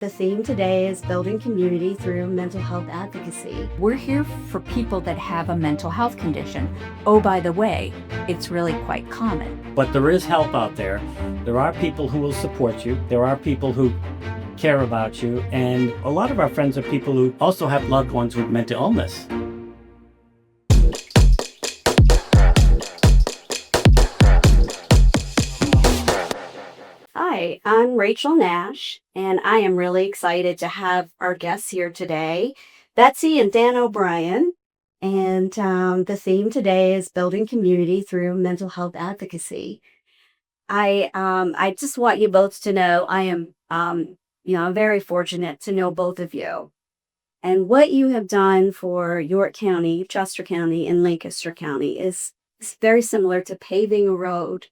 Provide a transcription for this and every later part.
The theme today is building community through mental health advocacy. We're here for people that have a mental health condition. Oh, by the way, it's really quite common. But there is help out there. There are people who will support you. There are people who care about you. And a lot of our friends are people who also have loved ones with mental illness. Hi, I'm Rachel Nash, and I am really excited to have our guests here today, Betsy and Dan O'Brien. And the theme today is building community through mental health advocacy. I just want you both to know I am, I'm very fortunate to know both of you. And what you have done for York County, Chester County, and Lancaster County is very similar to paving a road.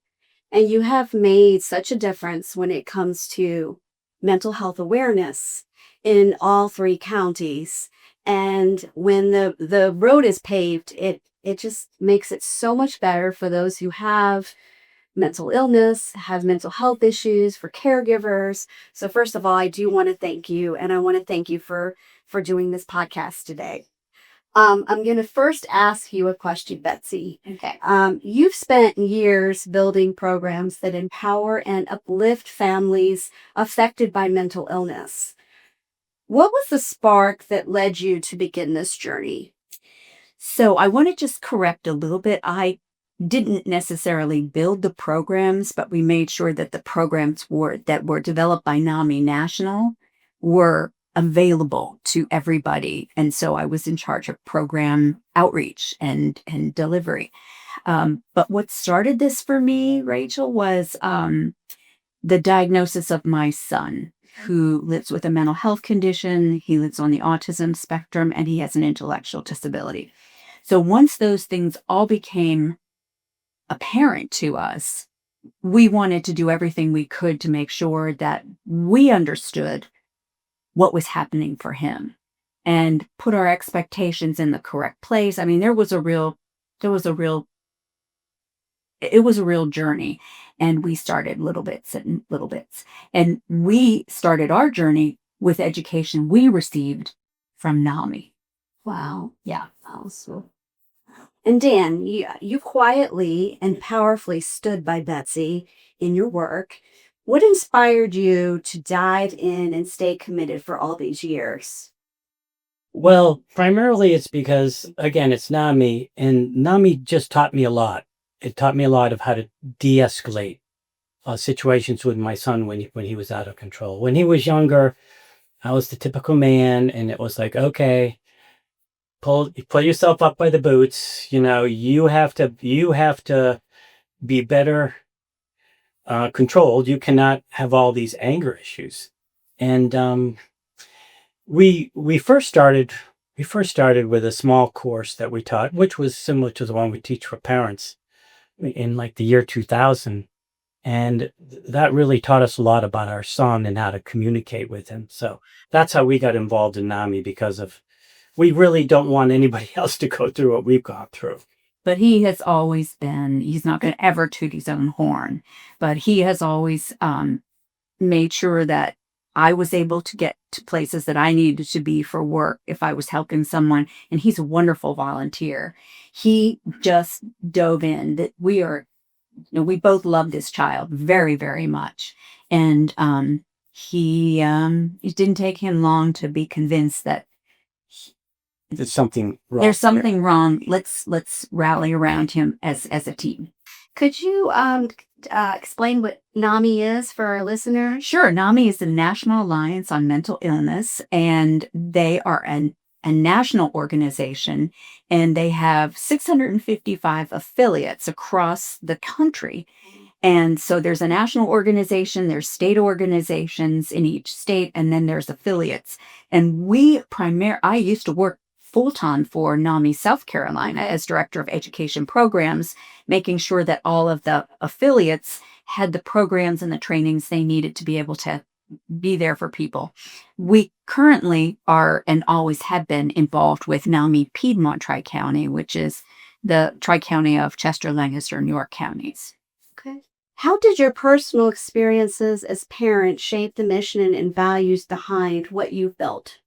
And you have made such a difference when it comes to mental health awareness in all three counties. And when the road is paved, it just makes it so much better for those who have mental illness, have mental health issues, for caregivers. So first of all, I do want to thank you, and I want to thank you for doing this podcast today. I'm going to first ask you a question, Betsy. Okay. You've spent years building programs that empower and uplift families affected by mental illness. What was the spark that led you to begin this journey? So I want to just correct a little bit. I didn't necessarily build the programs, but we made sure that the programs that were developed by NAMI National were available to everybody. And so I was in charge of program outreach and delivery. But what started this for me, Rachel, was the diagnosis of my son, who lives with a mental health condition. He lives on the autism spectrum, and he has an intellectual disability. So once those things all became apparent to us, we wanted to do everything we could to make sure that we understood what was happening for him and put our expectations in the correct place. I mean, it was a real journey, and we started little bits. And we started our journey with education we received from NAMI. Wow. Yeah. Awesome. And Dan, you quietly and powerfully stood by Betsy in your work. What inspired you to dive in and stay committed for all these years? Well, primarily it's because, again, it's NAMI, and NAMI just taught me a lot. It taught me a lot of how to de-escalate situations with my son when he was out of control. When he was younger, I was the typical man, and it was like, okay, pull yourself up by the boots. You have to be better controlled. You cannot have all these anger issues. And we first started with a small course that we taught, which was similar to the one we teach for parents in like the year 2000. And that really taught us a lot about our son and how to communicate with him. So that's how we got involved in NAMI, because we really don't want anybody else to go through what we've gone through. But he has always been, he's not going to ever toot his own horn, but he has always made sure that I was able to get to places that I needed to be for work if I was helping someone. And he's a wonderful volunteer. He just dove in. That we both love this child very, very much. And it didn't take him long to be convinced that there's something wrong. There's something wrong. Let's rally around him as a team. Could you explain what NAMI is for our listeners? Sure. NAMI is the National Alliance on Mental Illness, and they are a national organization, and they have 655 affiliates across the country. And so there's a national organization, there's state organizations in each state, and then there's affiliates. And I used to work full-time for NAMI South Carolina as Director of Education Programs, making sure that all of the affiliates had the programs and the trainings they needed to be able to be there for people. We currently are and always have been involved with NAMI Piedmont Tri-County, which is the Tri-County of Chester, Lancaster, and York counties. Okay. How did your personal experiences as parents shape the mission and values behind what you built?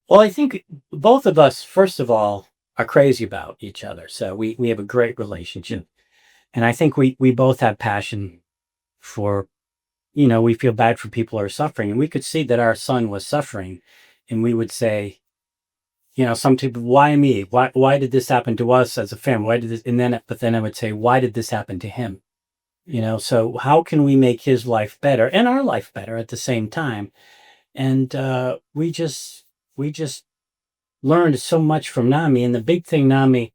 Well, I think both of us, first of all, are crazy about each other. So we have a great relationship. And I think we both have passion for, we feel bad for people who are suffering. And we could see that our son was suffering. And we would say, some people, why me? Why did this happen to us as a family? Why did this? But then I would say, why did this happen to him? So how can we make his life better and our life better at the same time? And we just learned so much from NAMI. And the big thing NAMI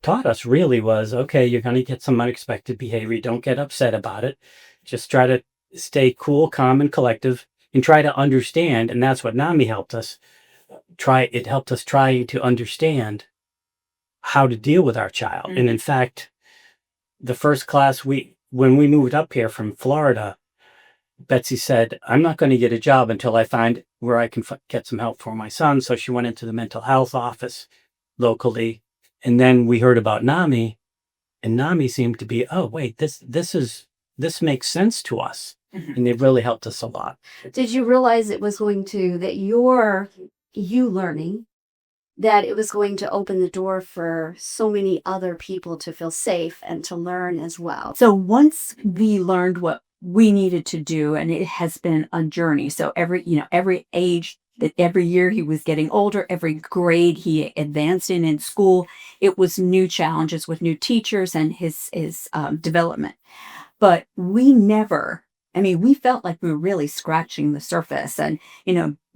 taught us really was, okay, you're going to get some unexpected behavior. Don't get upset about it. Just try to stay cool, calm, and collective and try to understand. And that's what NAMI helped us it helped us try to understand how to deal with our child. And in fact, the first class when we moved up here from Florida, Betsy said, I'm not going to get a job until I find where I can get some help for my son. So she went into the mental health office locally. And then we heard about NAMI, and NAMI seemed to be, oh, wait, this makes sense to us. And they've really helped us a lot. Did you realize it was going to, that you learning, that it was going to open the door for so many other people to feel safe and to learn as well? So once we learned what we needed to do, and it has been a journey. So every age, that every year he was getting older, every grade he advanced in school, it was new challenges with new teachers and his development. But we felt like we were really scratching the surface and,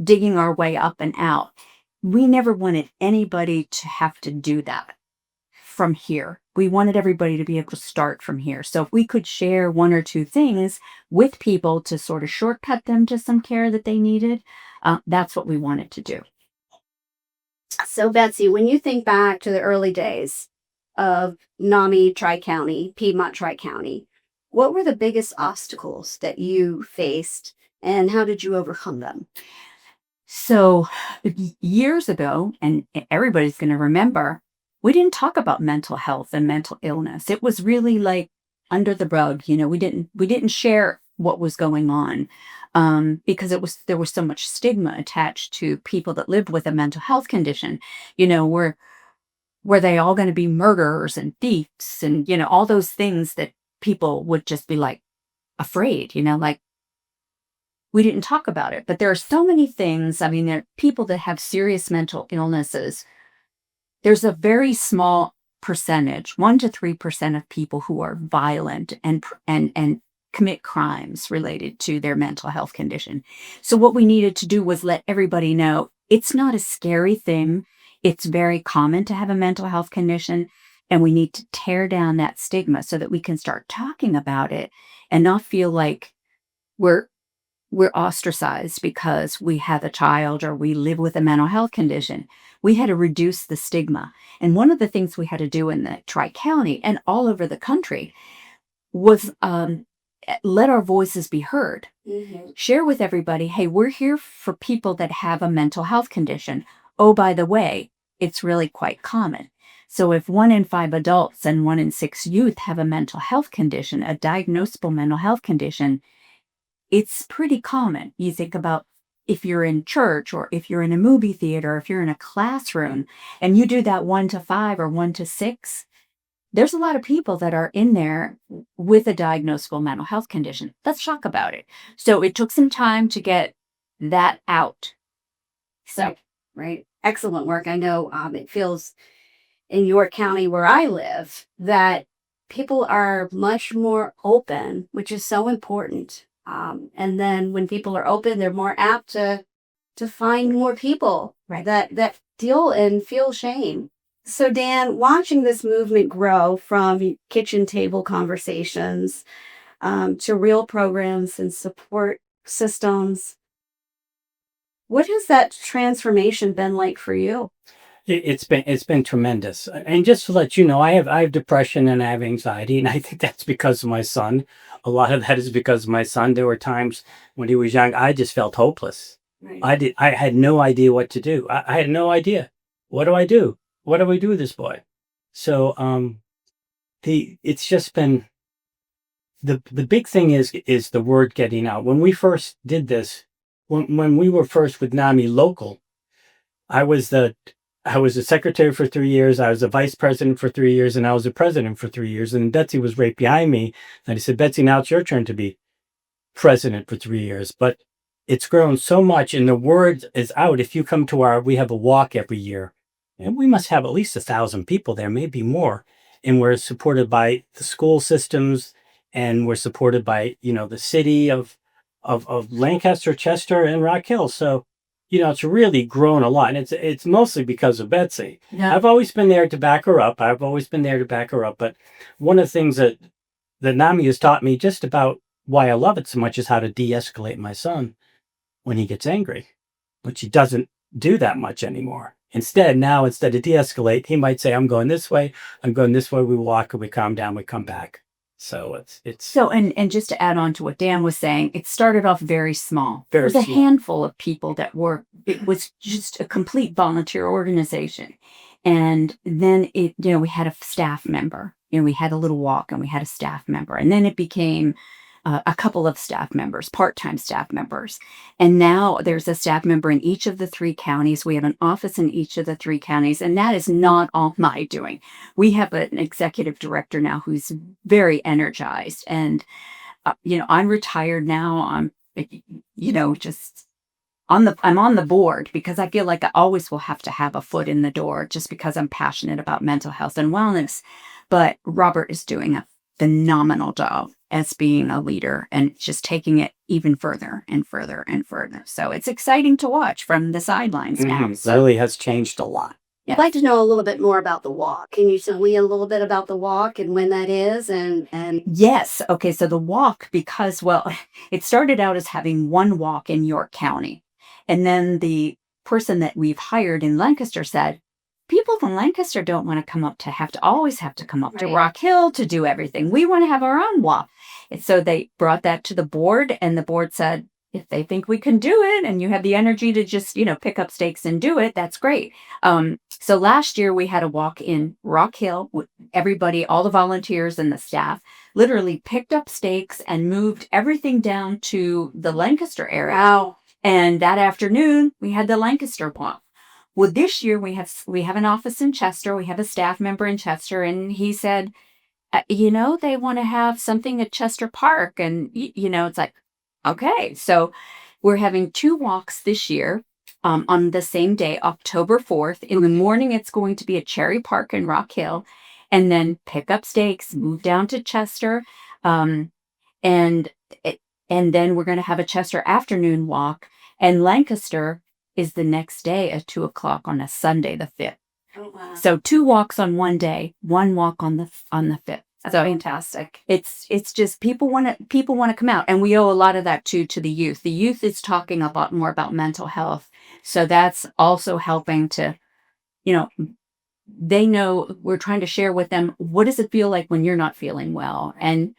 digging our way up and out. We never wanted anybody to have to do that from here. We wanted everybody to be able to start from here. So if we could share one or two things with people to sort of shortcut them to some care that they needed, that's what we wanted to do. So Betsy, when you think back to the early days of NAMI Tri-County, Piedmont Tri-County, what were the biggest obstacles that you faced and how did you overcome them? So years ago, and everybody's going to remember, we didn't talk about mental health and mental illness. It was really like under the rug. We didn't share what was going on because there was so much stigma attached to people that lived with a mental health condition. Were they all going to be murderers and thieves and all those things that people would just be like afraid. Like, we didn't talk about it. But there are so many things. There are people that have serious mental illnesses. There's a very small percentage, 1% to 3% of people who are violent and commit crimes related to their mental health condition. So what we needed to do was let everybody know it's not a scary thing. It's very common to have a mental health condition, and we need to tear down that stigma so that we can start talking about it and not feel like we're ostracized because we have a child or we live with a mental health condition. We had to reduce the stigma. And one of the things we had to do in the Tri-County and all over the country was let our voices be heard. Share with everybody, hey, we're here for people that have a mental health condition. Oh, by the way, it's really quite common. So if 1 in 5 adults and 1 in 6 youth have a mental health condition, a diagnosable mental health condition, it's pretty common. You think about if you're in church or if you're in a movie theater, if you're in a classroom and you do that 1 to 5 or 1 to 6, there's a lot of people that are in there with a diagnosable mental health condition. Let's talk about it. So it took some time to get that out. So, right. Excellent work. I know it feels in York County where I live that people are much more open, which is so important. And then when people are open, they're more apt to find more people that deal and feel shame. So Dan, watching this movement grow from kitchen table conversations to real programs and support systems, what has that transformation been like for you? It's been tremendous. And just to let you know, I have depression and I have anxiety, and I think that's because of my son. A lot of that is because of my son. There were times when he was young, I just felt hopeless. Right. I had no idea what to do. I had no idea. What do I do? What do we do with this boy? So it's just been the big thing is the word getting out. When we first did this, when we were first with NAMI local, I was the secretary for 3 years. I was the vice president for 3 years, and I was the president for 3 years. And Betsy was right behind me. And I said, Betsy, now it's your turn to be president for 3 years. But it's grown so much, and the word is out. If you come to we have a walk every year, and we must have at least 1,000 people there, maybe more. And we're supported by the school systems, and we're supported by, the city of Lancaster, Chester, and Rock Hill. So, it's really grown a lot, and it's mostly because of Betsy. Yeah. I've always been there to back her up. But one of the things that NAMI has taught me just about why I love it so much is how to de-escalate my son when he gets angry, which he doesn't do that much anymore. Instead of de-escalate, he might say, I'm going this way. We walk, and we calm down, we come back. So it's So, and just to add on to what Dan was saying, it started off very small. There was a handful of people it was just a complete volunteer organization. And then we had a staff member, we had a little walk, and we had a staff member. And then it became a couple of staff members, part-time staff members. And now there's a staff member in each of the 3 counties. We have an office in each of the 3 counties, and that is not all my doing. We have an executive director now who's very energized. And, I'm retired now. I'm, just I'm on the board because I feel like I always will have to have a foot in the door just because I'm passionate about mental health and wellness. But Robert is doing a phenomenal job as being a leader and just taking it even further and further and further. So it's exciting to watch from the sidelines now. It really has changed a lot. Yeah. I'd like to know a little bit more about the walk. Can you tell me a little bit about the walk and when that is? And Yes. Okay. So the walk, because, it started out as having one walk in York County. And then the person that we've hired in Lancaster said, people from Lancaster don't want to always have to come up to Rock Hill to do everything. We want to have our own walk. And so they brought that to the board, and the board said, if they think we can do it and you have the energy to just, pick up stakes and do it, that's great. So last year we had a walk in Rock Hill with everybody, all the volunteers and the staff literally picked up stakes and moved everything down to the Lancaster area. Wow. And that afternoon we had the Lancaster walk. Well, this year we have an office in Chester. We have a staff member in Chester, and he said, they want to have something at Chester Park. And, it's like, okay. So we're having 2 walks this year on the same day, October 4th. In the morning, it's going to be at Cherry Park in Rock Hill, and then pick up stakes, move down to Chester. And then we're going to have a Chester afternoon walk, and Lancaster is the next day at 2:00 on a Sunday, the 5th. Oh, wow. So 2 walks on one day, 1 walk on the 5th. That's So fantastic. it's just people want to come out, and we owe a lot of that to the youth. The youth is talking a lot more about mental health, so that's also helping to, they know we're trying to share with them what does it feel like when you're not feeling well, and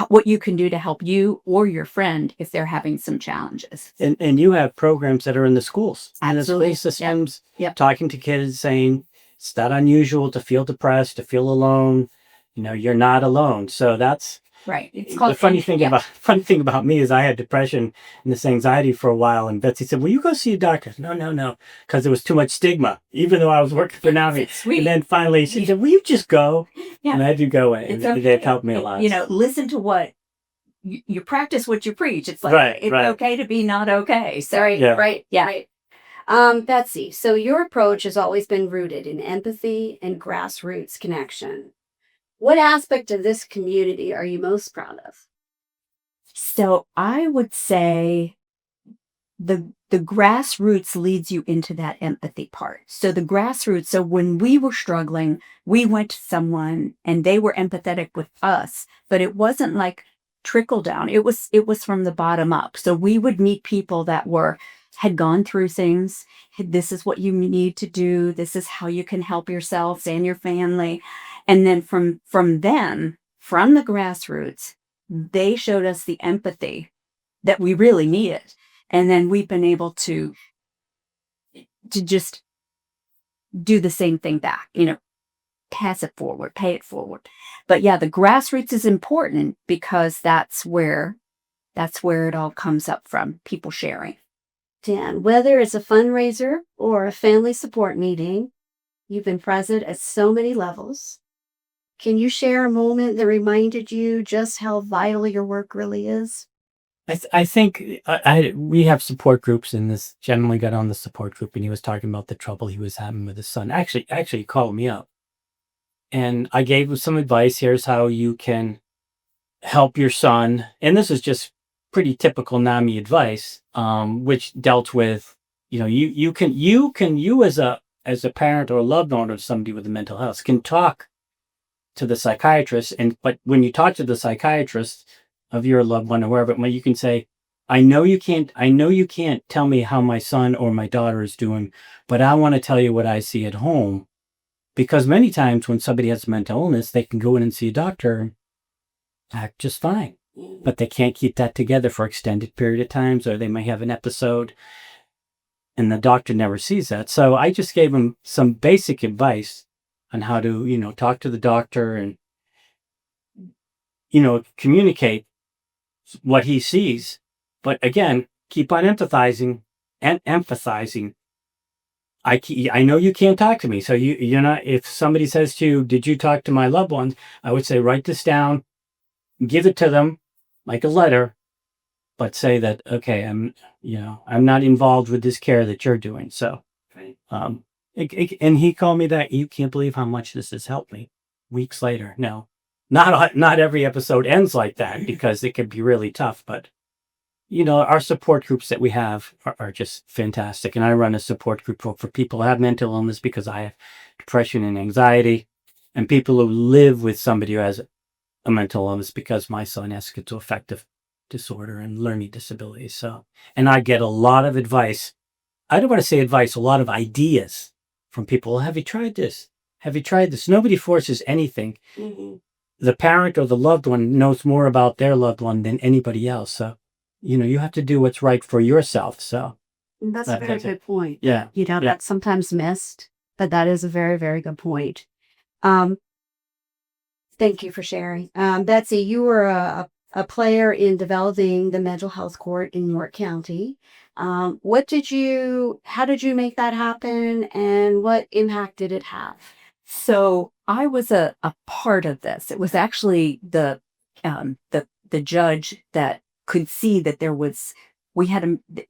what you can do to help you or your friend if they're having some challenges. And you have programs that are in the schools and the Absolutely. school systems, Yep. talking to kids, saying it's not unusual to feel depressed, to feel alone. You're not alone. So that's Right. It's the called funny thing about me is I had depression and this anxiety for a while, and Betsy said, "Will you go see a doctor?" No, because there was too much stigma, even though I was working for NAMI. Sweet. And then finally she said, "Will you just go?" Yeah. And I had to go, and It's okay. they've helped me a lot. Listen to what you practice what you preach. It's like Right, it's right. okay to be not okay. So Right, Yeah. right, Yeah. right. Betsy, so your approach has always been rooted in empathy and grassroots connection. What aspect of this community are you most proud of? So I would say the grassroots leads you into that empathy part. So the grassroots, so when we were struggling, we went to someone and they were empathetic with us, but it wasn't like trickle down. It was from the bottom up. So we would meet people that had gone through things. This is what you need to do. This is how you can help yourselves and your family. And then from them, from the grassroots, they showed us the empathy that we really needed. And then we've been able to just do the same thing back, pass it forward, pay it forward. But yeah, the grassroots is important because that's where it all comes up from, people sharing. Dan, whether it's a fundraiser or a family support meeting, you've been present at so many levels. Can you share a moment that reminded you just how vital your work really is? I think we have support groups, and this gentleman got on the support group, and he was talking about the trouble he was having with his son. Actually, he called me up, and I gave him some advice. Here's how you can help your son, and this is just pretty typical NAMI advice, which dealt with, you as a parent or a loved one of somebody with a mental health can talk to the psychiatrist, but when you talk to the psychiatrist of your loved one or wherever, you can say, I know you can't tell me how my son or my daughter is doing, but I want to tell you what I see at home. Because many times when somebody has mental illness, they can go in and see a doctor and act just fine, but they can't keep that together for extended period of times, or they may have an episode and the doctor never sees that. So I just gave him some basic advice on how to, talk to the doctor and, communicate what he sees. But again, keep on empathizing and emphasizing. I know you can't talk to me. So you're not, if somebody says to you, did you talk to my loved ones? I would say, write this down, give it to them like a letter, but say that, okay, I'm not involved with this care that you're doing. So, and he called me that. You can't believe how much this has helped me. Weeks later. No, not every episode ends like that, because it can be really tough, but our support groups that we have are just fantastic. And I run a support group for people who have mental illness, because I have depression and anxiety, and people who live with somebody who has a mental illness, because my son has schizoaffective disorder and learning disabilities. So, and I get a lot of advice. I don't want to say advice, a lot of ideas from people. Have you tried this? Have you tried this? Nobody forces anything. Mm-hmm. The parent or the loved one knows more about their loved one than anybody else. So, you have to do what's right for yourself. So that's a very good point. Yeah. That's sometimes missed, but that is a very, very good point. Thank you for sharing. Betsy, you were a player in developing the mental health court in York County. How did you make that happen, and what impact did it have? So I was a part of this. It was actually the judge that could see that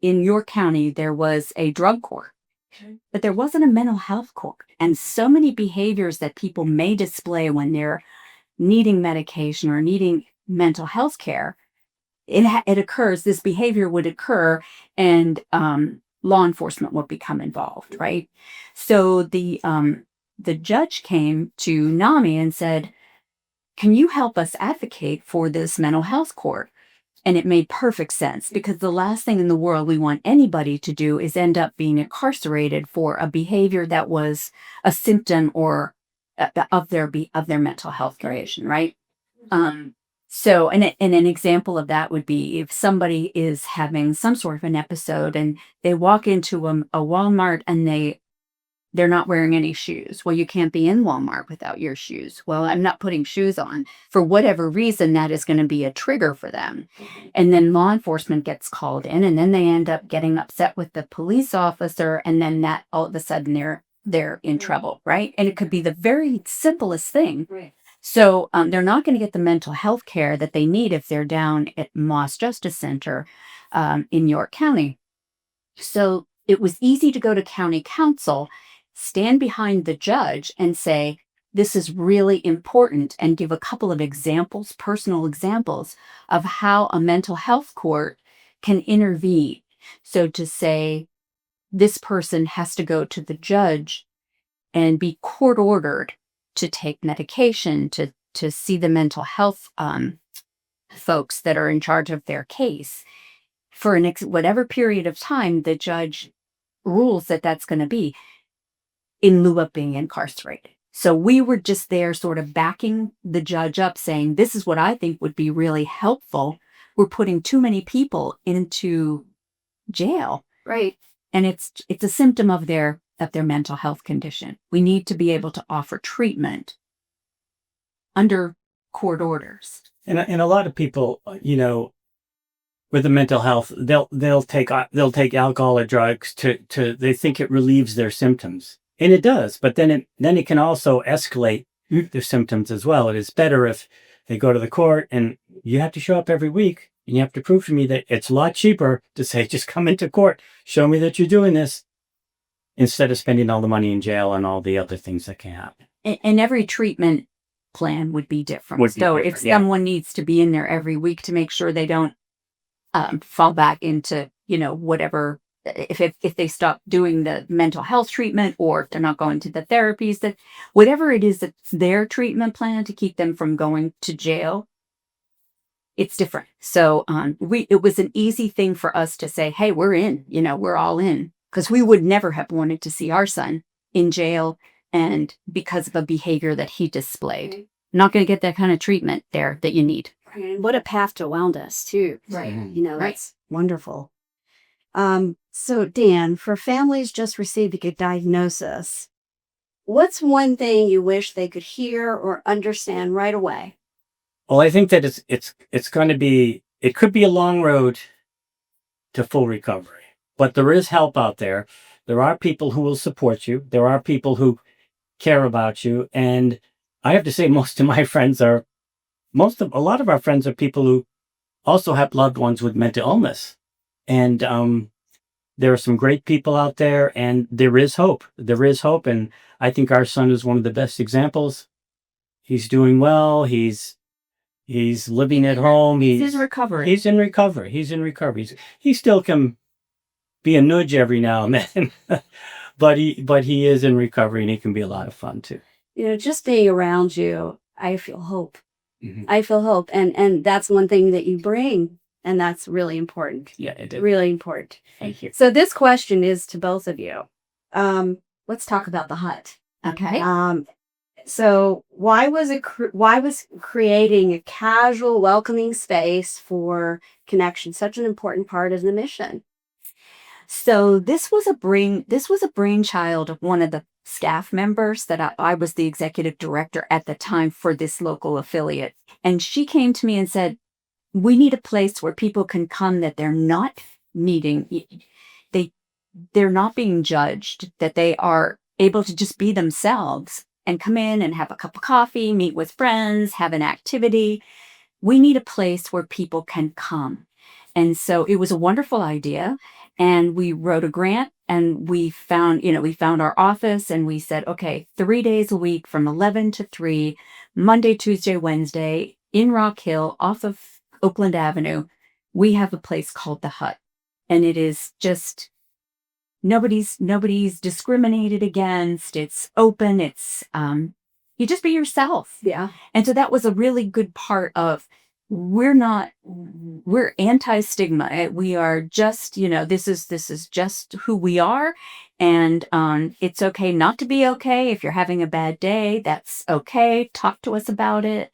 in York County, there was a drug court, but there wasn't a mental health court. And so many behaviors that people may display when they're needing medication or needing mental health care, it occurs, this behavior would occur, and law enforcement would become involved, right? So the judge came to NAMI and said, can you help us advocate for this mental health court? And it made perfect sense, because the last thing in the world we want anybody to do is end up being incarcerated for a behavior that was a symptom or of their mental health condition, right? So, and an example of that would be if somebody is having some sort of an episode and they walk into a Walmart and they're not wearing any shoes. Well, you can't be in Walmart without your shoes. Well, I'm not putting shoes on. For whatever reason, that is going to be a trigger for them. And then law enforcement gets called in, and then they end up getting upset with the police officer, and then that all of a sudden they're in trouble, right? And it could be the very simplest thing. Right. So they're not going to get the mental health care that they need if they're down at Moss Justice Center in York County. So it was easy to go to county council, stand behind the judge and say, this is really important, and give a couple of examples, personal examples of how a mental health court can intervene. So to say, this person has to go to the judge and be court ordered to take medication, to see the mental health folks that are in charge of their case for whatever period of time the judge rules that that's going to be, in lieu of being incarcerated. So we were just there sort of backing the judge up, saying, this is what I think would be really helpful. We're putting too many people into jail. Right. And it's a symptom of their mental health condition. We need to be able to offer treatment under court orders. And a lot of people, with the mental health, they'll take alcohol or drugs to they think it relieves their symptoms, and it does. But then it can also escalate their symptoms as well. It is better if they go to the court, and you have to show up every week, and you have to prove to me that it's a lot cheaper to say, just come into court, show me that you're doing this, instead of spending all the money in jail and all the other things that can happen. And every treatment plan would be different. So if someone needs to be in there every week to make sure they don't fall back into, whatever, if they stop doing the mental health treatment, or if they're not going to the therapies, that whatever it is that's their treatment plan to keep them from going to jail, it's different. So it was an easy thing for us to say, hey, we're in, we're all in, because we would never have wanted to see our son in jail and because of a behavior that he displayed. Right. Not going to get that kind of treatment there that you need. And what a path to wellness, too. Right. That's wonderful. So, Dan, for families just receiving a diagnosis, what's one thing you wish they could hear or understand right away? Well, I think that it's going to be, it could be a long road to full recovery, but there is help out there. There are people who will support you. There are people who care about you. And I have to say, a lot of our friends are people who also have loved ones with mental illness. And there are some great people out there, and there is hope. There is hope. And I think our son is one of the best examples. He's doing well. He's living at home. He's in recovery. He's in recovery. He still can be a nudge every now and then, but he is in recovery, and he can be a lot of fun too. Just being around you, I feel hope. Mm-hmm. I feel hope. And that's one thing that you bring. And that's really important. Yeah, it is. Really important. Thank you. So this question is to both of you. Let's talk about the hut. Okay. So why was creating a casual, welcoming space for connection such an important part of the mission? So this was a brainchild of one of the staff members that I was the executive director at the time for this local affiliate. And she came to me and said, we need a place where people can come, that they're not they're not being judged, that they are able to just be themselves and come in and have a cup of coffee, meet with friends, have an activity. We need a place where people can come. And so it was a wonderful idea. And we wrote a grant, and we found our office, and we said, okay, 3 days a week from 11 to 3, Monday, Tuesday, Wednesday, in Rock Hill off of Oakland Avenue, we have a place called the Hut. And it is just, nobody's discriminated against. It's open. It's, you just be yourself. Yeah. And so that was a really good part of, we're anti-stigma. We are just, this is just who we are. And it's okay not to be okay. If you're having a bad day, that's okay. Talk to us about it.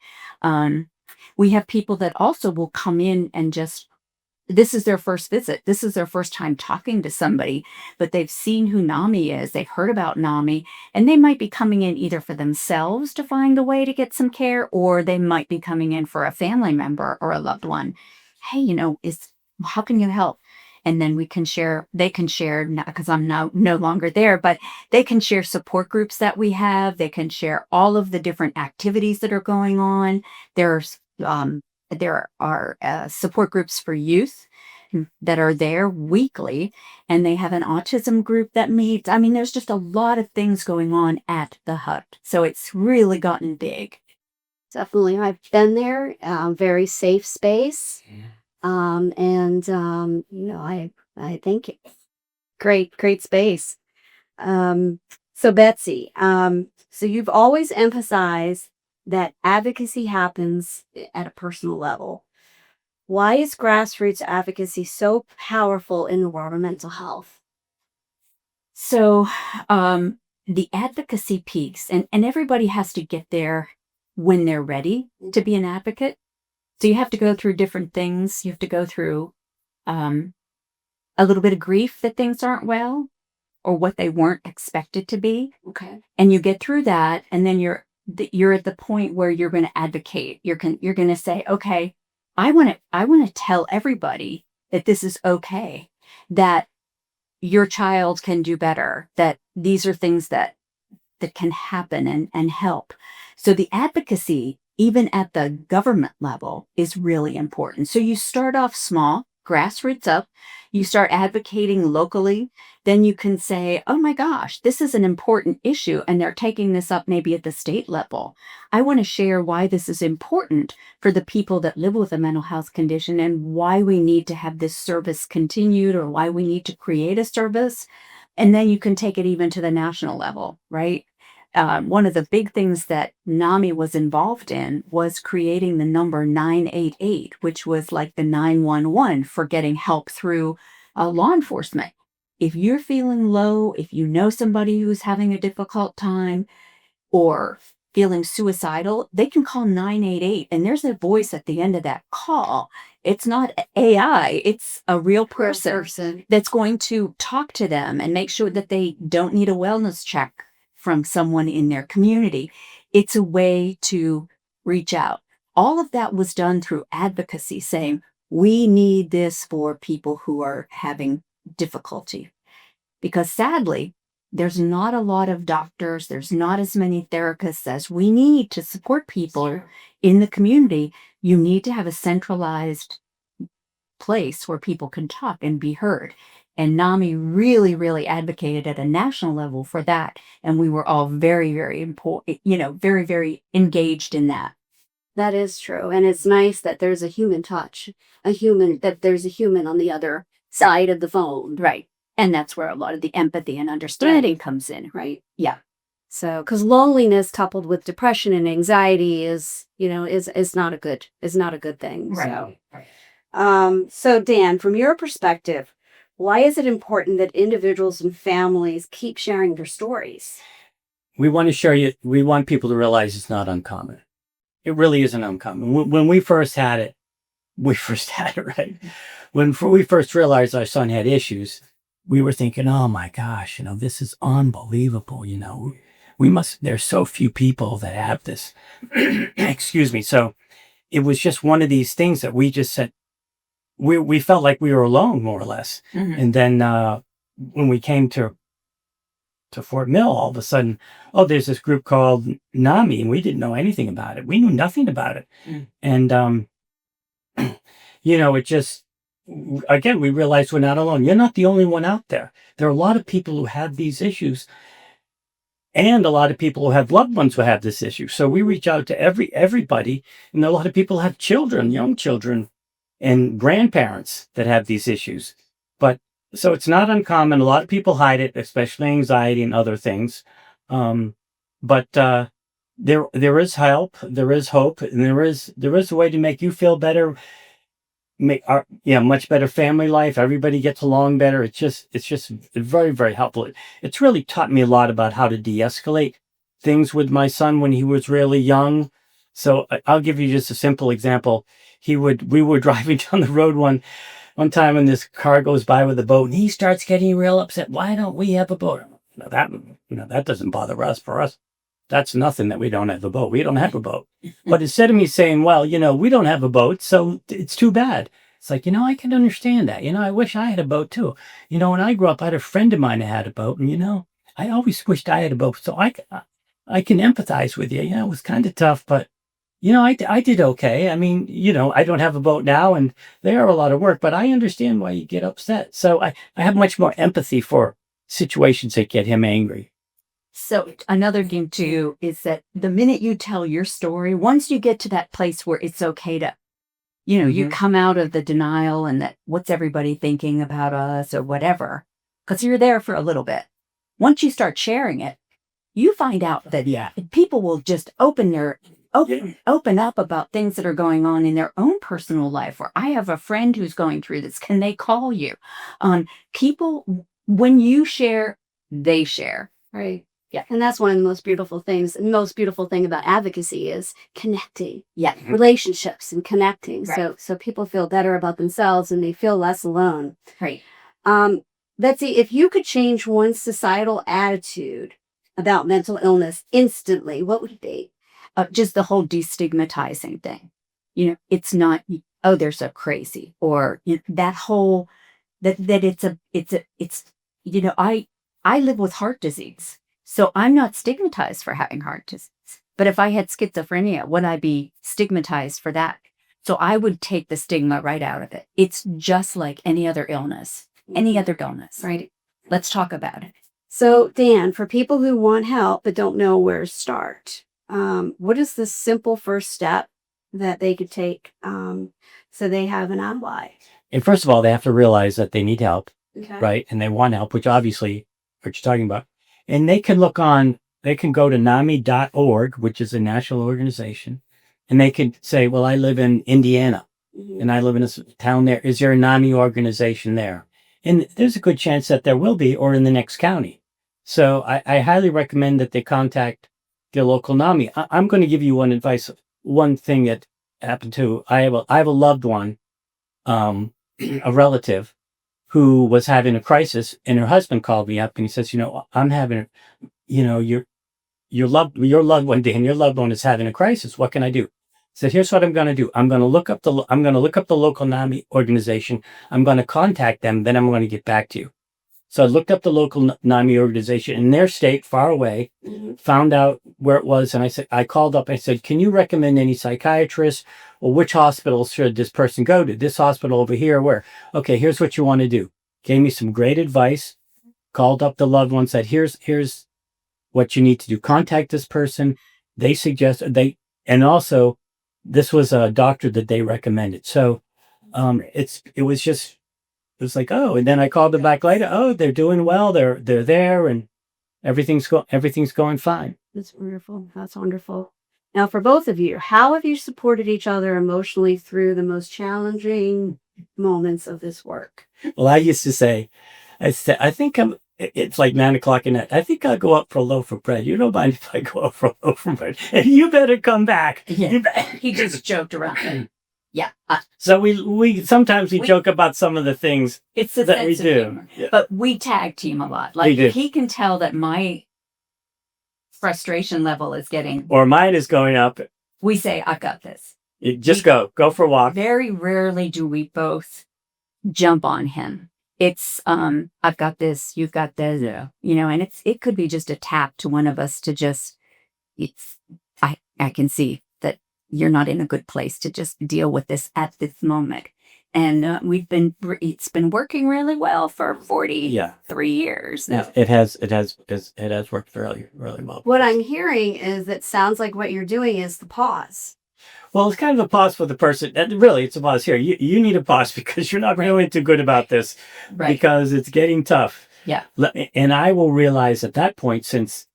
We have people that also will come in and this is their first visit. This is their first time talking to somebody, but they've seen who NAMI is. They've heard about NAMI, and they might be coming in either for themselves to find a way to get some care, or they might be coming in for a family member or a loved one. Hey, how can you help? And then they can share, because I'm now no longer there, but they can share support groups that we have. They can share all of the different activities that are going on. There are support groups for youth that are there weekly, and they have an autism group that meets. I mean, there's just a lot of things going on at the Hut. So it's really gotten big. Definitely. I've been there. Very safe space. I thank you. Great space. So Betsy, so you've always emphasized that advocacy happens at a personal level. Why is grassroots advocacy so powerful in the world of mental health? So the advocacy piece, and everybody has to get there when they're ready to be an advocate. So you have to go through different things. You have to go through a little bit of grief that things aren't well, or what they weren't expected to be. Okay. And you get through that, and then you're at the point where you're going to advocate. You're going to say, okay, I want to tell everybody that this is okay, that your child can do better, that these are things that can happen and help. So the advocacy, even at the government level, is really important. So you start off small, grassroots up, you start advocating locally, then you can say, oh my gosh, this is an important issue, and they're taking this up maybe at the state level. I want to share why this is important for the people that live with a mental health condition and why we need to have this service continued or why we need to create a service. And then you can take it even to the national level, right? One of the big things that NAMI was involved in was creating the number 988, which was like the 911 for getting help through law enforcement. If you're feeling low, if you know somebody who's having a difficult time or feeling suicidal, they can call 988, and there's a voice at the end of that call. It's not AI, it's a real person that's going to talk to them and make sure that they don't need a wellness check from someone in their community. It's a way to reach out. All of that was done through advocacy, saying, we need this for people who are having difficulty. Because sadly, there's not a lot of doctors, there's not as many therapists as we need to support people in the community. You need to have a centralized place where people can talk and be heard. And NAMI really, really advocated at a national level for that. And we were all very, very important, very, very engaged in that. That is true. And it's nice that there's a human touch, that there's a human on the other side of the phone. Right. And that's where a lot of the empathy and understanding comes in. Right. Yeah. So, because loneliness coupled with depression and anxiety is not a good thing. Right. So Dan, from your perspective, why is it important that individuals and families keep sharing their stories? We want people to realize it's not uncommon. It really isn't uncommon. When we first had it, right? When we first realized our son had issues, we were thinking, oh my gosh, this is unbelievable. There's so few people that have this. Excuse me. So it was just one of these things that we just said, we felt like we were alone, more or less. Mm-hmm. And then when we came to Fort Mill, all of a sudden, there's this group called NAMI, and we didn't know anything about it. We knew nothing about it. Mm. And, it just, again, we realized we're not alone. You're not the only one out there. There are a lot of people who have these issues, and a lot of people who have loved ones who have this issue. So we reach out to everybody, and a lot of people have children, young children, and grandparents that have these issues. So it's not uncommon. A lot of people hide it, especially anxiety and other things. But there is help, there is hope, and there is a way to make you feel better, much better family life. Everybody gets along better. It's just very, very helpful. It's really taught me a lot about how to de-escalate things with my son when he was really young. So I'll give you just a simple example. We were driving down the road one time, and this car goes by with a boat, and he starts getting real upset. Why don't we have a boat? That doesn't bother us. For us, that's nothing that we don't have a boat. We don't have a boat. But instead of me saying, well, we don't have a boat, so it's too bad. It's like, I can understand that. I wish I had a boat too. When I grew up, I had a friend of mine that had a boat, and I always wished I had a boat. So I can empathize with you. It was kind of tough, but I did okay. I mean, I don't have a boat now, and they are a lot of work, but I understand why you get upset. So I have much more empathy for situations that get him angry. So another thing too is that the minute you tell your story, once you get to that place where it's okay to, you come out of the denial and that what's everybody thinking about us or whatever, because you're there for a little bit. Once you start sharing it, you find out that people will just open up about things that are going on in their own personal life. Or I have a friend who's going through this. Can they call you? People, when you share, they share. Right. Yeah. And that's one of the most beautiful things. The most beautiful thing about advocacy is connecting. Yeah. Relationships and connecting. Right. So people feel better about themselves and they feel less alone. Right. Betsy, if you could change one societal attitude about mental illness instantly, what would it be? just the whole destigmatizing thing. It's not, oh, they're so crazy, or that whole, that it's, I live with heart disease. So I'm not stigmatized for having heart disease. But if I had schizophrenia, would I be stigmatized for that? So I would take the stigma right out of it. It's just like any other illness, any other illness. Right. Let's talk about it. So, Dan, for people who want help but don't know where to start, what is the simple first step that they could take so they have an ally? And first of all, they have to realize that they need help, Okay. right? And they want help, which obviously what you're talking about. And they can go to NAMI.org, which is a national organization, and they can say, well, I live in Indiana and I live in a town there. Is there a NAMI organization there? And there's a good chance that there will be, or in the next county. So I highly recommend that they contact their local NAMI. I'm going to give you one thing that happened to, I have a loved one, a relative who was having a crisis, and her husband called me up and he says, I'm having, your loved one, Dan, your loved one is having a crisis. What can I do? I said, here's what I'm going to do. I'm going to look up the local NAMI organization. I'm going to contact them. Then I'm going to get back to you. So I looked up the local NAMI organization in their state, far away, found out where it was. And I called up. I said, can you recommend any psychiatrists, or which hospital should this person go to? This hospital over here, where? Okay, here's what you want to do. Gave me some great advice. Called up the loved one, said, here's what you need to do. Contact this person. They and also this was a doctor that they recommended. So, it was like, oh, and then I called them back later. Oh, they're doing well. They're there, and everything's going fine. That's wonderful. That's wonderful. Now, for both of you, how have you supported each other emotionally through the most challenging moments of this work? Well, I used to say, I think it's like 9:00 at night. I think I'll go up for a loaf of bread. You don't mind if I go up for a loaf of bread? And you better come back. Yeah. He just joked around. Yeah. So we sometimes joke about some of the things it's the that we sense of do. humor. Yeah. But we tag team a lot. Like, if he can tell that my frustration level is getting, or mine is going up, we say, I got this. you just go for a walk. Very rarely do we both jump on him. It's, I've got this, you've got this, and it could be just a tap to one of us to just, I can see that you're not in a good place to just deal with this at this moment. And it's been working really well for 43 years now. It has worked really, really well. What I'm hearing is that sounds like what you're doing is the pause. Well, it's kind of a pause for the person. Really, it's a pause here. You need a pause because you're not feeling too good about this, because it's getting tough. Yeah. And I will realize at that point, since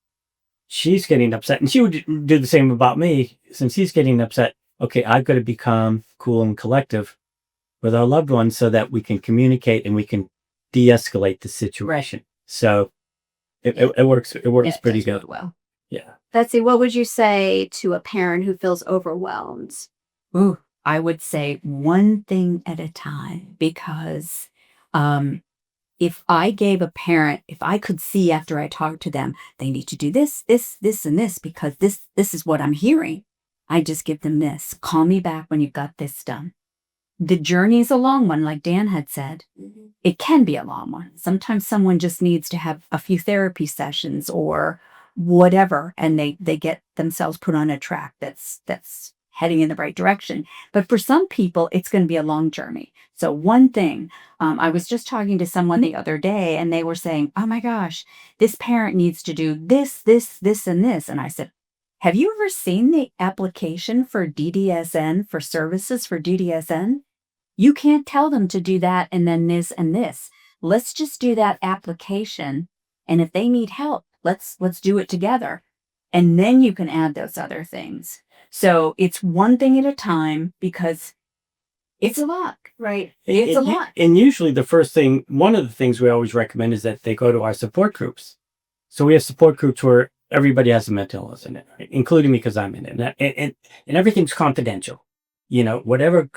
she's getting upset, and she would do the same about me, since he's getting upset, okay, I've got to become cool and collective with our loved ones so that we can communicate and we can de-escalate the situation. Right. So it works. It works pretty good. Well. Yeah. Betsy, what would you say to a parent who feels overwhelmed? Ooh, I would say one thing at a time, because if I gave a parent, if I could see after I talked to them, they need to do this, and this, because this is what I'm hearing. I just give them this. Call me back when you've got this done. The journey is a long one, like Dan had said. Mm-hmm. It can be a long one. Sometimes someone just needs to have a few therapy sessions or whatever, and they get themselves put on a track that's heading in the right direction. But for some people, it's going to be a long journey. So one thing, I was just talking to someone the other day, and they were saying, oh my gosh, this parent needs to do this, and this. And I said, have you ever seen the application for DDSN, for services for DDSN? You can't tell them to do that and then this and this. Let's just do that application. And if they need help, let's do it together. And then you can add those other things. So it's one thing at a time, because it's a lot, right? It's a lot. And usually one of the things we always recommend is that they go to our support groups. So we have support groups where everybody has a mental illness in it, right? Including me, because I'm in it. And everything's confidential. Whatever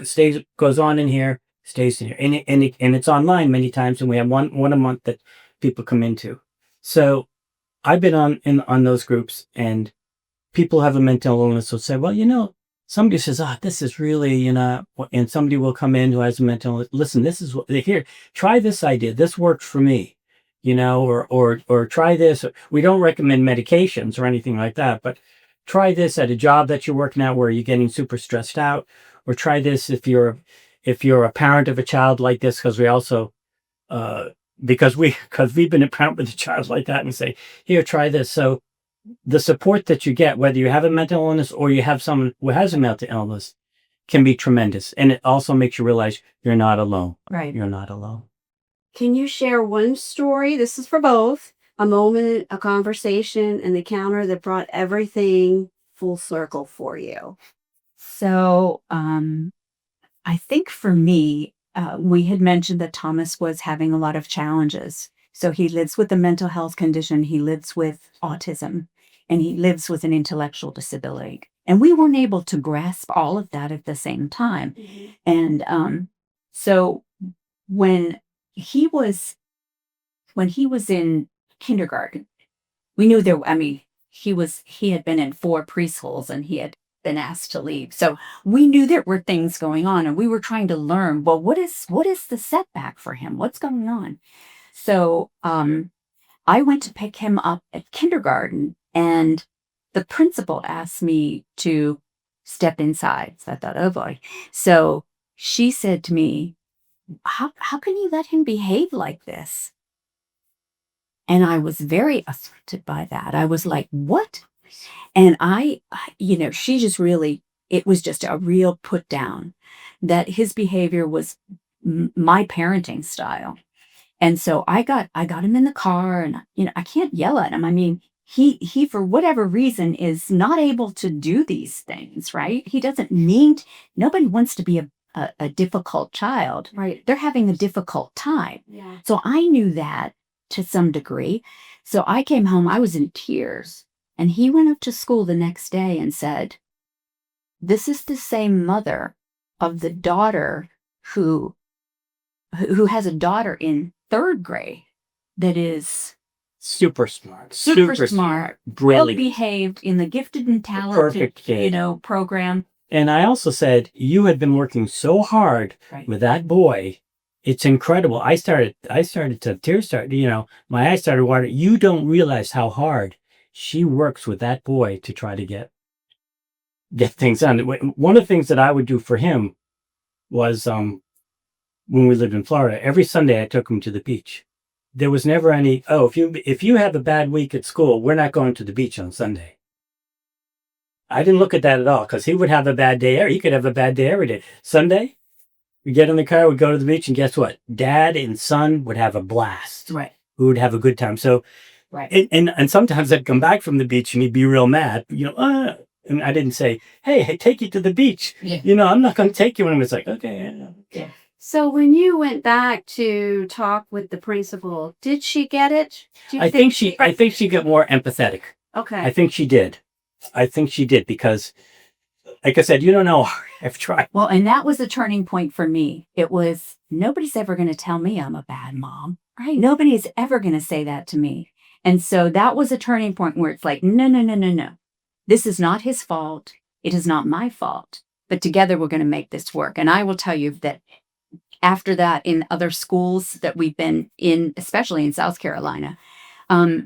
goes on in here stays in here. And it's online many times, and we have one a month that people come into. So I've been on those groups, and people who have a mental illness will say, well, somebody says, this is really, and somebody will come in who has a mental illness. Listen, this is what here, try this idea. This worked for me, or try this. We don't recommend medications or anything like that, but try this at a job that you're working at where you're getting super stressed out, or try this if you're a parent of a child like this, because we also, because we've been a parent with a child like that and say, here, try this. So the support that you get, whether you have a mental illness or you have someone who has a mental illness, can be tremendous. And it also makes you realize you're not alone. Right. You're not alone. Can you share one story? This is for both. A moment, a conversation, an encounter that brought everything full circle for you. So I think for me, we had mentioned that Thomas was having a lot of challenges. So he lives with a mental health condition, he lives with autism, and he lives with an intellectual disability. And we weren't able to grasp all of that at the same time. And so when he was in kindergarten, we knew he had been in 4 preschools and he had been asked to leave. So we knew there were things going on, and we were trying to learn, well, what is the setback for him? What's going on? So I went to pick him up at kindergarten, and the principal asked me to step inside. So I thought, oh boy. So she said to me, how can you let him behave like this? And I was very affected by that. I was like, what? And she just really, it was just a real put down that his behavior was my parenting style. And so I got him in the car, and, I can't yell at him. I mean, he, for whatever reason, is not able to do these things, right? He doesn't mean, nobody wants to be a difficult child. Right. They're having a difficult time. Yeah. So I knew that to some degree. So I came home, I was in tears, and he went up to school the next day and said, this is the same mother of the daughter who has a daughter in 3rd grade that is super smart, brilliant, well behaved, in the gifted and talented, perfect kid, program. And I also said, you had been working so hard with that boy. It's incredible. I started to tears start, my eyes started watering. You don't realize how hard she works with that boy to try to get things done. One of the things that I would do for him was, when we lived in Florida, every Sunday I took him to the beach. There was never any, if you have a bad week at school, we're not going to the beach on Sunday. I didn't look at that at all, because he would have a bad day. He could have a bad day every day. Sunday, we get in the car, we'd go to the beach, and guess what? Dad and son would have a blast. Right. We would have a good time. So, right. And sometimes I'd come back from the beach and he'd be real mad. And I didn't say, hey, I take you to the beach. Yeah. I'm not going to take you. And it's like, okay. Yeah. So when you went back to talk with the principal, did she get it? I think she got more empathetic. Okay. I think she did because, like I said, you don't know. I've tried. Well, and that was a turning point for me. It was, nobody's ever going to tell me I'm a bad mom, right? Nobody's ever going to say that to me. And so that was a turning point where it's like, no. This is not his fault. It is not my fault. But together we're going to make this work. And I will tell you that after that, in other schools that we've been in, especially in South Carolina,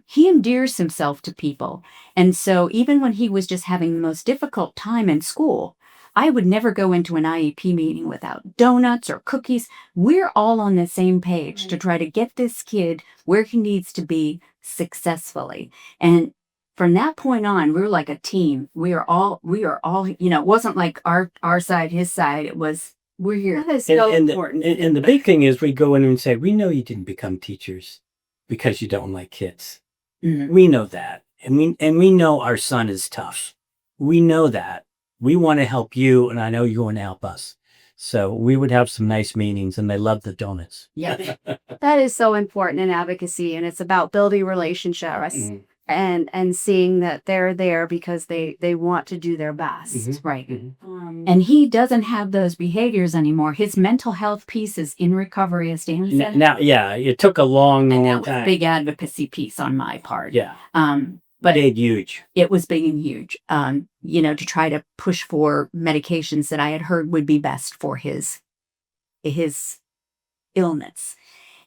he endears himself to people. And so even when he was just having the most difficult time in school, I would never go into an IEP meeting without donuts or cookies. We're all on the same page to try to get this kid where he needs to be successfully. And from that point on, we were like a team. We are all, it wasn't like our side, his side. It was, we're here. That is so important. And the big thing is, we go in and say, we know you didn't become teachers because you don't like kids. Mm-hmm. We know that. And we know our son is tough. We know that. We want to help you, and I know you want to help us. So we would have some nice meetings, and they love the donuts. Yeah. That is so important in advocacy, and it's about building relationships. Mm-hmm. And seeing that they're there because they want to do their best. Mm-hmm. Right. Mm-hmm. And he doesn't have those behaviors anymore. His mental health piece is in recovery, as Dan said. Now, yeah, it took a long time. And that was a big advocacy piece on my part. Yeah. but Big, huge. it was big and huge. To try to push for medications that I had heard would be best for his illness.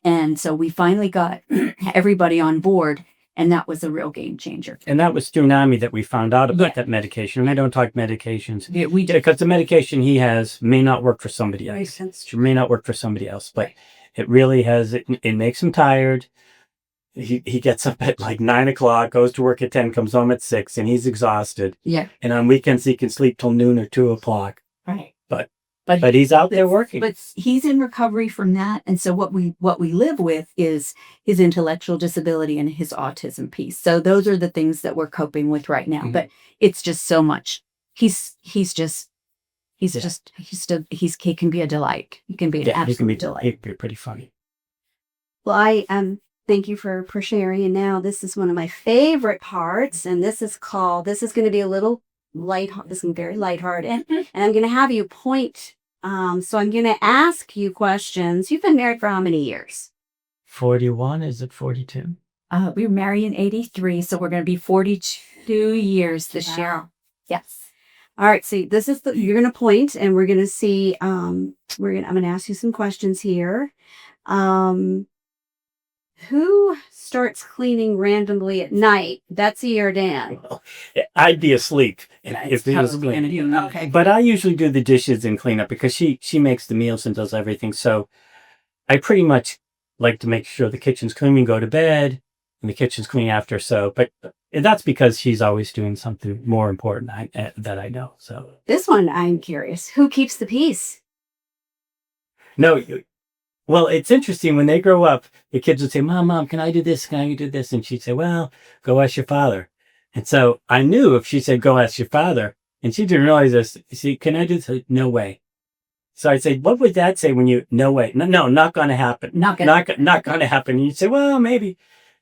And so we finally got everybody on board, and that was a real game changer. And that was through NAMI that we found out about Yeah. that medication. And I don't talk medications. Yeah, we did. Because the medication he has may not work for somebody else. Makes sense. It may not work for somebody else, but it really has, it makes him tired. He gets up at like 9 o'clock, goes to work at 10, comes home at 6, and he's exhausted. Yeah. And on weekends, he can sleep till noon or 2 o'clock. Right. But he's out there working. But he's in recovery from that. And so what we live with is his intellectual disability and his autism piece. So those are the things that we're coping with right now. Mhm. But it's just so much. He can be a delight. He can be an Yeah, absolute delight. he can be pretty funny. Well, I thank you for sharing. And now this is one of my favorite parts, and this is going to be a little light. This is very lighthearted, and I'm going to have you point. So I'm going to ask you questions. You've been married for how many years? 41? Is it 42? We were married in 83, so we're going to be 42 years this year. Wow. Yes. All right. So this is you're going to point, and we're going to see. I'm going to ask you some questions here. Who starts cleaning randomly at night, Betsy or Dan? Well, I'd be asleep if he was Probably gonna clean. do. Okay. But I usually do the dishes and clean up because she makes the meals and does everything. So I pretty much like to make sure the kitchen's clean. We can go to bed and the kitchen's clean after. So, but that's because she's always doing something more important that I know. So This one, I'm curious. Who keeps the peace? no. Well, it's interesting when they grow up, the kids would say, Mom, can I do this? Can I do this? And she'd say, well, go ask your father. And so I knew if she said, go ask your father, and she didn't realize this, see, can I do this? No way. So I'd say, what would Dad say when you, no way? No, not going to happen. Not going to happen. And you'd say, well, maybe.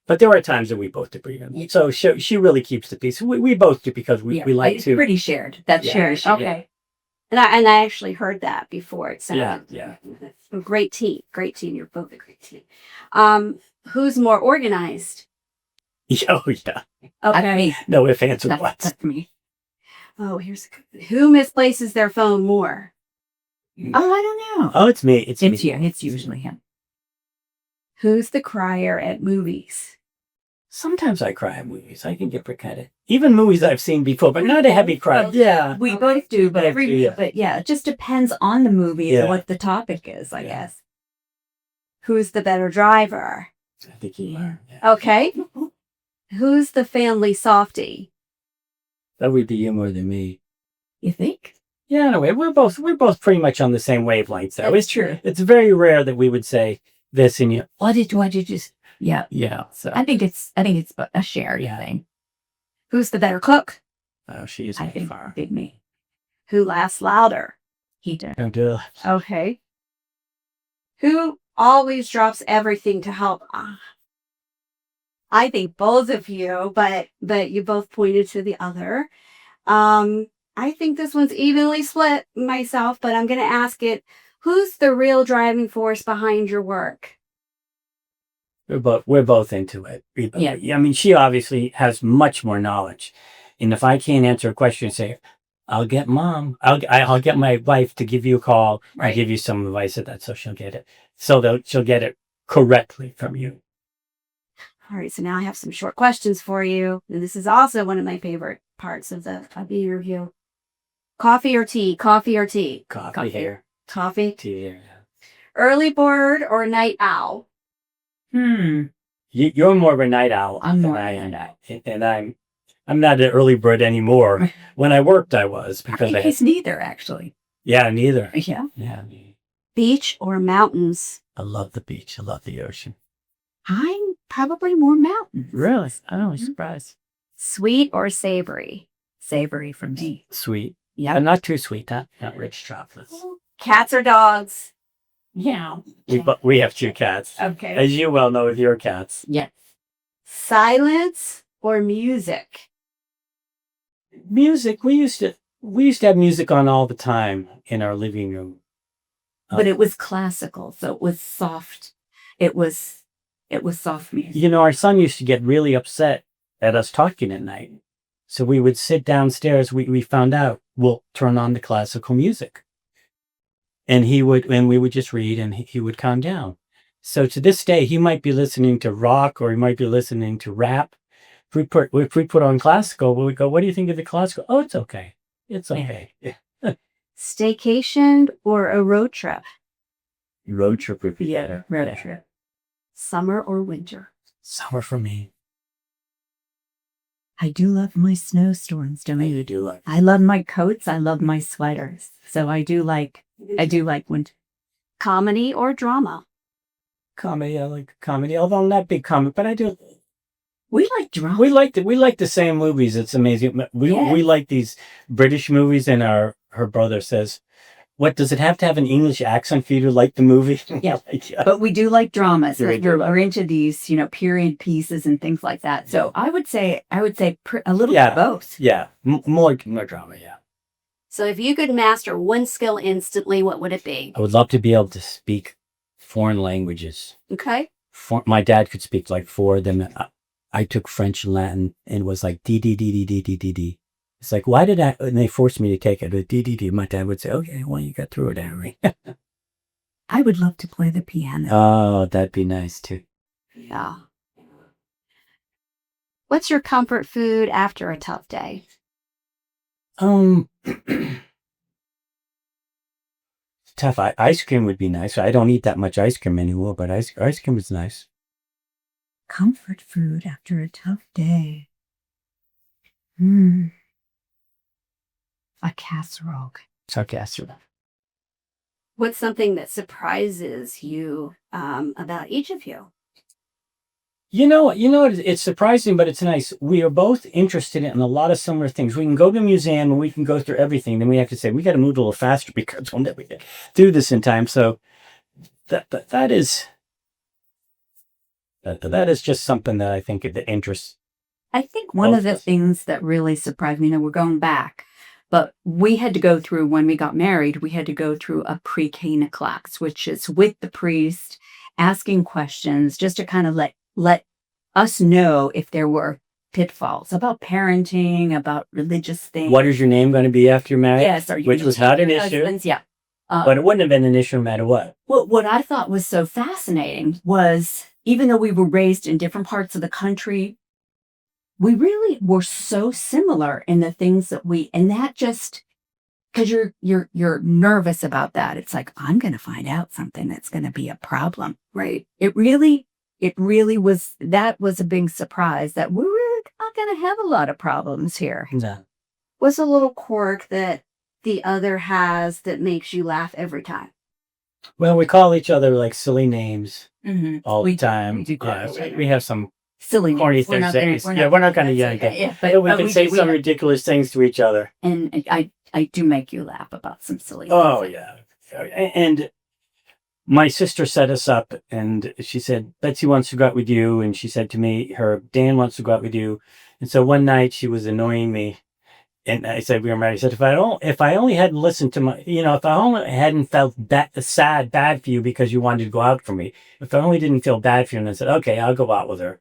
But there are times that we both agree on that. So she really keeps the peace. We both do because we like it's to. pretty shared. That's shared. Okay. And I actually heard that before. It sounded Yeah. a great team. Great team. You're both a great team. Who's more organized? Oh, yeah. Okay. No ifs, ands, or That's, buts. that's me. Oh, who misplaces their phone more? Oh, I don't know. Oh, it's me. It's me. It's you. It's usually him. Who's the crier at movies? Sometimes I cry at movies. I can get for credit. Even movies I've seen before, but not a heavy cry. Yeah. We both do, but it just depends on the movie Yeah. and what the topic is, I Yeah. guess. Who's the better driver? I think you are. Yeah. Okay. Who's the family softie? That would be you more than me. You think? Yeah, in a way. We're both pretty much on the same wavelength. Though. That's true. It's very rare that we would say this and you. What did you just? Yeah. Yeah. So. I think it's a shared thing. Who's the better cook? Oh, she is I by think far. big me. Who laughs louder? He did. Don't do it. Okay. Who always drops everything to help? I think both of you, but you both pointed to the other. I think this one's evenly split myself, but I'm going to ask it. Who's the real driving force behind your work? We're both into it. Yeah. I mean, she obviously has much more knowledge, and if I can't answer a question, say, "I'll get Mom. I'll get my wife to give you a call and Right. give you some advice at that, so she'll get it. So she'll get it correctly from you." All right, so now I have some short questions for you, and this is also one of my favorite parts of the interview. Coffee or tea? Coffee or tea? Coffee here, Coffee. tea here. Early bird or night owl? You're more of a night owl. I'm than more I of a am, night and I'm not an early bird anymore. When I worked, I was because I had, He's neither, actually. yeah, neither. Yeah. Yeah, Beach or mountains? I love the beach. I love the ocean. I'm probably more mountains. Really, I'm really surprised. Sweet or savory? Savory for me. Sweet. Yeah. Not too sweet, huh? Not rich chocolates. Cats or dogs? Yeah. We have 2 cats. Okay. As you well know with your cats. Yes. Silence or music? Music, we used to have music on all the time in our living room. But it was classical, so it was soft. It was soft music. You know, our son used to get really upset at us talking at night. So we would sit downstairs. We found out we'll turn on the classical music, and we would just read, and he would calm down. So to this day, he might be listening to rock, or he might be listening to rap. If we put on classical, we go, "What do you think of the classical?" "Oh, it's okay. It's okay." Staycation or a road trip? Road trip would be Yeah, better. road Yeah. trip. Summer or winter? Summer for me. I do love my snowstorms, don't You I? do like. I love my coats. I love my sweaters. So I do like winter. Comedy or drama? Comedy. I like comedy, although I'm not big comedy, but I do. We like drama. We like the same movies. It's amazing. We like these British movies, and her brother says, "What does it have to have an English accent for you to like the movie?" Yeah. Like, yeah. But we do like dramas. Yeah, we do. We're into these, period pieces and things like that. So I would say a little bit Yeah. of both. Yeah, more drama. Yeah, So if you could master one skill instantly, what would it be? I would love to be able to speak foreign languages. Okay. My dad could speak like four of them. I took French and Latin, and it was like D D D D D D D D. It's like, why did I? And they forced me to take it. D D D. My dad would say, "Okay, well, you got through it, Henry." I would love to play the piano. Oh, that'd be nice too. Yeah. What's your comfort food after a tough day? Tough. Ice cream would be nice. I don't eat that much ice cream anymore, but ice cream is nice. Comfort food after a tough day. A casserole. Sarcastic. What's something that surprises you about each of you? You know, it's surprising, but it's nice. We are both interested in a lot of similar things. We can go to the museum and we can go through everything. Then we have to say, we got to move a little faster because we'll never get through this in time. So that is just something that I think that interests. I think one Both of the of us. things that really surprised me, we're going back, but we had to go through, when we got married, we had to go through a pre-Cana class, which is with the priest, asking questions, just to kind of let us know if there were pitfalls about parenting, about religious things. What is your name going to be after you're married? Yes, are you Which was not an issue, husbands? Yeah. but it wouldn't have been an issue no matter what. What I thought was so fascinating was, even though we were raised in different parts of the country, we really were so similar in the things and that just, because you're nervous about that. It's like, I'm going to find out something that's going to be a problem. Right. It really was, that was a big surprise that we were not going to have a lot of problems here. No. What's a little quirk that the other has that makes you laugh every time? Well, we call each other like silly names all We- the time. we do call each other. We have some Silly. corny names. We're not gonna- things. We're not going to that's get. okay. Yeah, But we but can say do- some ridiculous things to each other. And I do make you laugh about some silly. Oh, things. yeah. And my sister set us up, and she said, Betsy wants to go out with you. And she said to me, Dan wants to go out with you. And so one night she was annoying me. And I said, we were married. I said, if I only hadn't listened to if I only hadn't felt bad for you because you wanted to go out for me, if I only didn't feel bad for you, and I said, okay, I'll go out with her.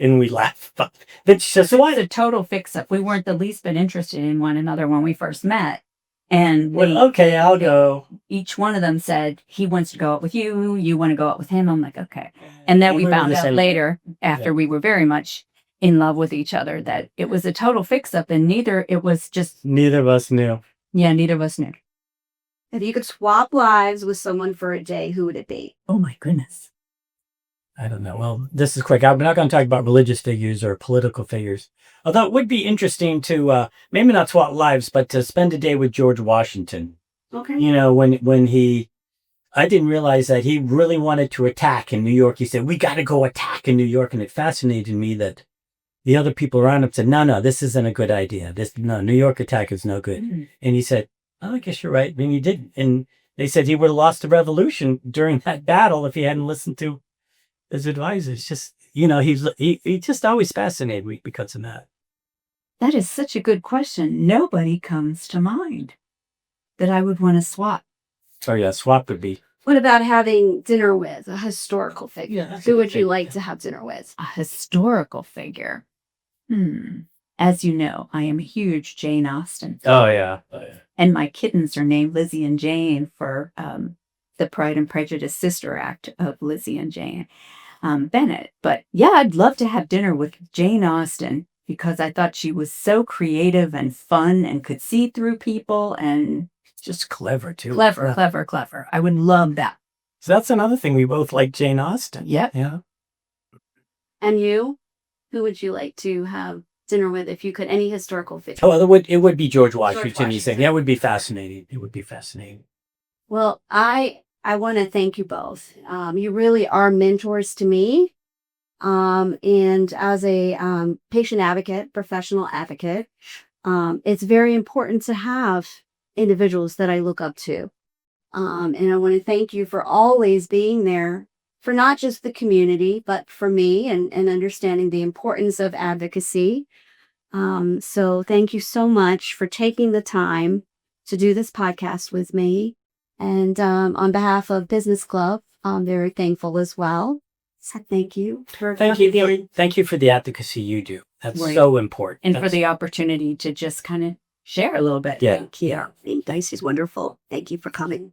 And we laughed. Then she says, so It was what? a total fix-up. We weren't the least bit interested in one another when we first met. And Well, okay, I'll go. each one of them said, he wants to go out with you. You want to go out with him. I'm like, okay. And then we were found the out same- later, after Yeah. we were very much in love with each other, that it was a total fix-up, and neither of us knew. If you could swap lives with someone for a day, who would it be? Oh my goodness. I don't know. Well, this is quick. I'm not going to talk about religious figures or political figures. Although it would be interesting to maybe not swap lives, but to spend a day with George Washington. Okay. You know, I didn't realize that he really wanted to attack in New York. He said, we got to go attack in New York. And it fascinated me that the other people around him said, no, this isn't a good idea. New York attack is no good. Mm-hmm. And he said, oh, I guess you're right. I mean, he did. And they said he would have lost the revolution during that battle if he hadn't listened to his advisors. Just, he just always fascinated me because of that. That is such a good question. Nobody comes to mind that I would want to swap. So yeah, swap would be. What about having dinner with a historical figure? Yeah, that's a Who good would you thing. like to have dinner with? A historical figure. As you know, I am a huge Jane Austen Oh yeah. Oh, yeah. and my kittens are named Lizzie and Jane for the Pride and Prejudice sister act of Lizzie and Jane Bennett. But yeah, I'd love to have dinner with Jane Austen because I thought she was so creative and fun and could see through people and Just clever too. clever, Yeah. clever, clever. I would love that. So that's another thing. We both like Jane Austen. Yep. Yeah. And you? Who would you like to have dinner with if you could? Any historical figure? Oh, it would be George Washington. You think Washington. that would be fascinating? It would be fascinating. Well, I want to thank you both. You really are mentors to me. And as a patient advocate, professional advocate, it's very important to have individuals that I look up to. And I want to thank you for always being there for not just the community, but for me and understanding the importance of advocacy. So thank you so much for taking the time to do this podcast with me. And on behalf of Business Club, I'm very thankful as well. So thank you. Thank you for the advocacy you do. That's Right. so important. And for That's- the opportunity to just kind of share a little bit. Yeah. Thank you. Thanks is wonderful. Thank you for coming.